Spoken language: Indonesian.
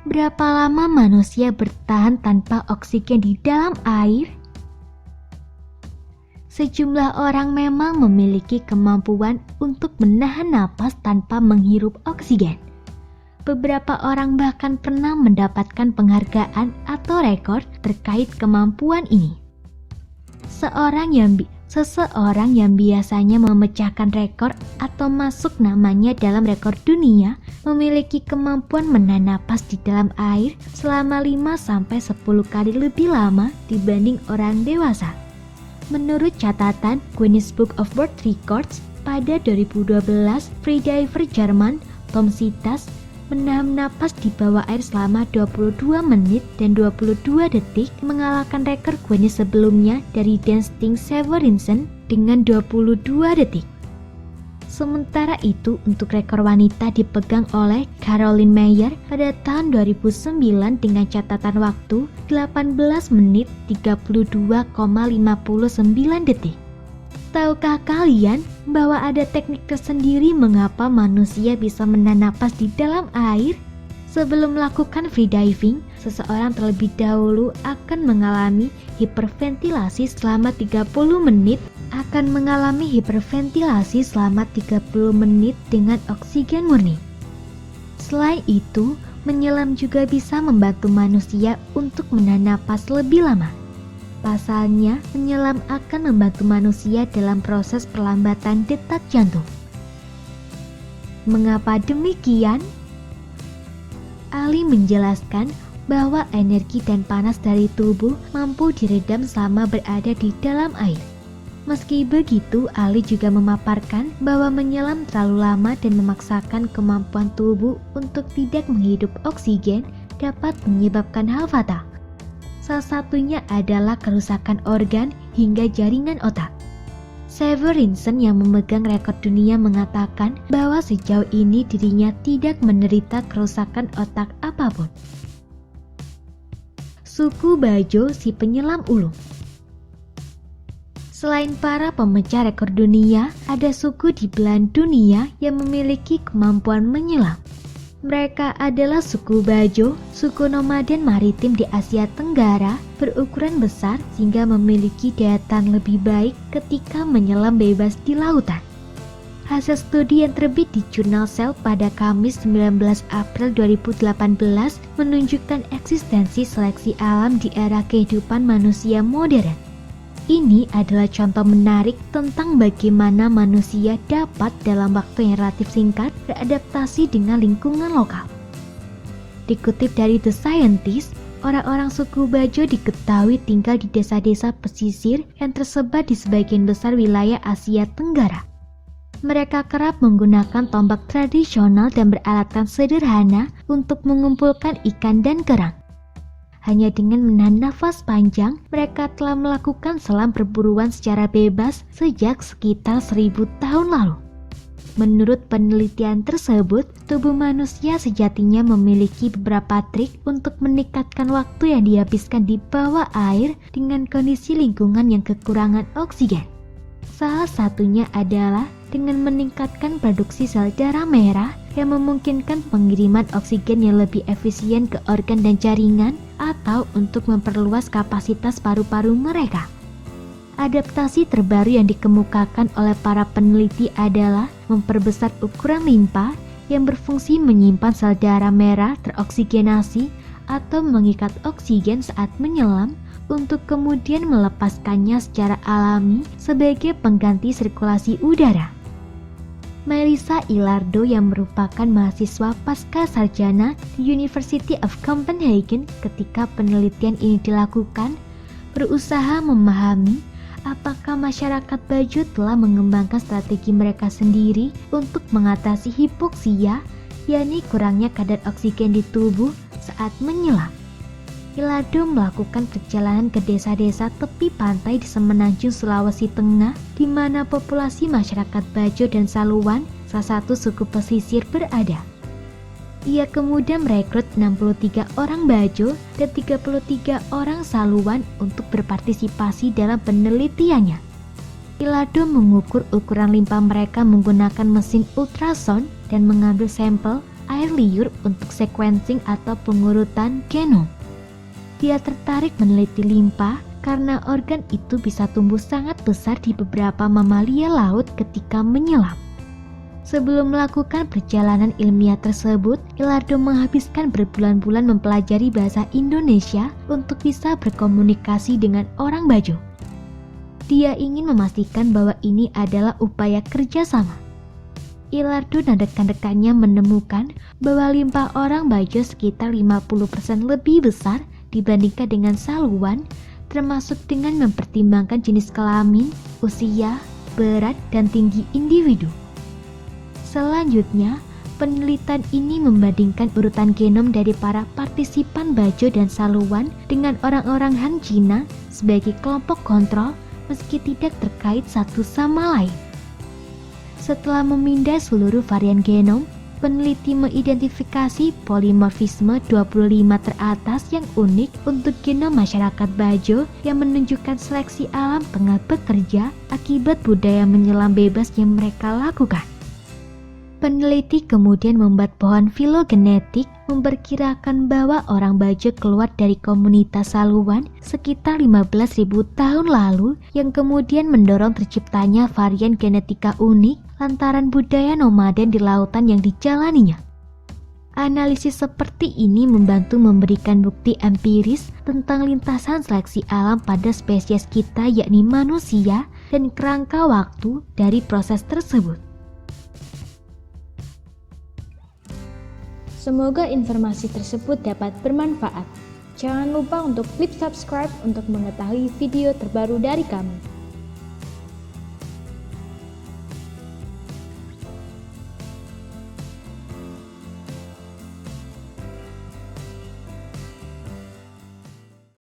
Berapa lama manusia bertahan tanpa oksigen di dalam air? Sejumlah orang memang memiliki kemampuan untuk menahan napas tanpa menghirup oksigen. Beberapa orang bahkan pernah mendapatkan penghargaan atau rekor terkait kemampuan ini. Seseorang yang biasanya memecahkan rekor atau masuk namanya dalam rekor dunia memiliki kemampuan menahan napas di dalam air selama 5-10 kali lebih lama dibanding orang dewasa. Menurut catatan Guinness Book of World Records, pada 2012, freediver Jerman Tom Sitas menahan napas di bawah air selama 22 menit dan 22 detik, mengalahkan rekor Guinness sebelumnya dari Dan Sting Severinsen dengan 22 detik. Sementara itu, untuk rekor wanita dipegang oleh Caroline Meyer pada tahun 2009 dengan catatan waktu 18 menit 32,59 detik. Tahukah kalian bahwa ada teknik tersendiri mengapa manusia bisa menahan napas di dalam air? Sebelum melakukan freediving, seseorang terlebih dahulu akan mengalami hiperventilasi selama 30 menit dengan oksigen murni. Selain itu, menyelam juga bisa membantu manusia untuk menahan napas lebih lama. Pasalnya, menyelam akan membantu manusia dalam proses perlambatan detak jantung. Mengapa demikian? Ali menjelaskan bahwa energi dan panas dari tubuh mampu diredam selama berada di dalam air. Meski begitu, Ali juga memaparkan bahwa menyelam terlalu lama dan memaksakan kemampuan tubuh untuk tidak menghirup oksigen dapat menyebabkan hal fatal. Salah satunya adalah kerusakan organ hingga jaringan otak. Severinsen yang memegang rekor dunia mengatakan bahwa sejauh ini dirinya tidak menderita kerusakan otak apapun. Suku Bajo si penyelam ulung. Selain para pemecah rekor dunia, ada suku di belahan dunia yang memiliki kemampuan menyelam. Mereka adalah suku Bajo, suku nomaden maritim di Asia Tenggara, berukuran besar sehingga memiliki daya tahan lebih baik ketika menyelam bebas di lautan. Hasil studi yang terbit di jurnal Cell pada Kamis 19 April 2018 menunjukkan eksistensi seleksi alam di era kehidupan manusia modern. Ini adalah contoh menarik tentang bagaimana manusia dapat dalam waktu yang relatif singkat beradaptasi dengan lingkungan lokal. Dikutip dari The Scientist, orang-orang suku Bajo diketahui tinggal di desa-desa pesisir yang tersebar di sebagian besar wilayah Asia Tenggara. Mereka kerap menggunakan tombak tradisional dan beralatkan sederhana untuk mengumpulkan ikan dan kerang. Hanya dengan menahan nafas panjang, mereka telah melakukan selam perburuan secara bebas sejak sekitar 1000 tahun lalu. Menurut penelitian tersebut, tubuh manusia sejatinya memiliki beberapa trik untuk meningkatkan waktu yang dihabiskan di bawah air dengan kondisi lingkungan yang kekurangan oksigen. Salah satunya adalah dengan meningkatkan produksi sel darah merah yang memungkinkan pengiriman oksigen yang lebih efisien ke organ dan jaringan atau untuk memperluas kapasitas paru-paru mereka. Adaptasi terbaru yang dikemukakan oleh para peneliti adalah memperbesar ukuran limpa yang berfungsi menyimpan sel darah merah teroksigenasi atau mengikat oksigen saat menyelam untuk kemudian melepaskannya secara alami sebagai pengganti sirkulasi udara. Melissa Ilardo yang merupakan mahasiswa pasca sarjana di University of Copenhagen ketika penelitian ini dilakukan, berusaha memahami apakah masyarakat Bajo telah mengembangkan strategi mereka sendiri untuk mengatasi hipoksia, yakni kurangnya kadar oksigen di tubuh saat menyelam. Ilardo melakukan perjalanan ke desa-desa tepi pantai di semenanjung Sulawesi Tengah, di mana populasi masyarakat Bajo dan Saluan, salah satu suku pesisir, berada. Ia kemudian merekrut 63 orang bajo dan 33 orang saluan untuk berpartisipasi dalam penelitiannya. Ilardo mengukur ukuran limpa mereka menggunakan mesin ultrasound dan mengambil sampel air liur untuk sequencing atau pengurutan genom. Dia tertarik meneliti limpa karena organ itu bisa tumbuh sangat besar di beberapa mamalia laut ketika menyelam. Sebelum melakukan perjalanan ilmiah tersebut, Ilardo menghabiskan berbulan-bulan mempelajari bahasa Indonesia untuk bisa berkomunikasi dengan orang bajo. Dia ingin memastikan bahwa ini adalah upaya kerjasama. Ilardo dan rekan-rekannya menemukan bahwa limpa orang bajo sekitar 50% lebih besar dibandingkan dengan saluan, termasuk dengan mempertimbangkan jenis kelamin, usia, berat, dan tinggi individu. Selanjutnya, penelitian ini membandingkan urutan genom dari para partisipan bajo dan saluan dengan orang-orang Han Cina sebagai kelompok kontrol meski tidak terkait satu sama lain. Setelah memindah seluruh varian genom, peneliti mengidentifikasi polimorfisme 25 teratas yang unik untuk genom masyarakat bajo yang menunjukkan seleksi alam tengah bekerja akibat budaya menyelam bebas yang mereka lakukan. Peneliti kemudian membuat pohon filogenetik memperkirakan bahwa orang bajo keluar dari komunitas saluan sekitar 15.000 tahun lalu yang kemudian mendorong terciptanya varian genetika unik lantaran budaya nomaden di lautan yang dijalaninya. Analisis seperti ini membantu memberikan bukti empiris tentang lintasan seleksi alam pada spesies kita yakni manusia dan kerangka waktu dari proses tersebut. Semoga informasi tersebut dapat bermanfaat. Jangan lupa untuk klik subscribe untuk mengetahui video terbaru dari kami.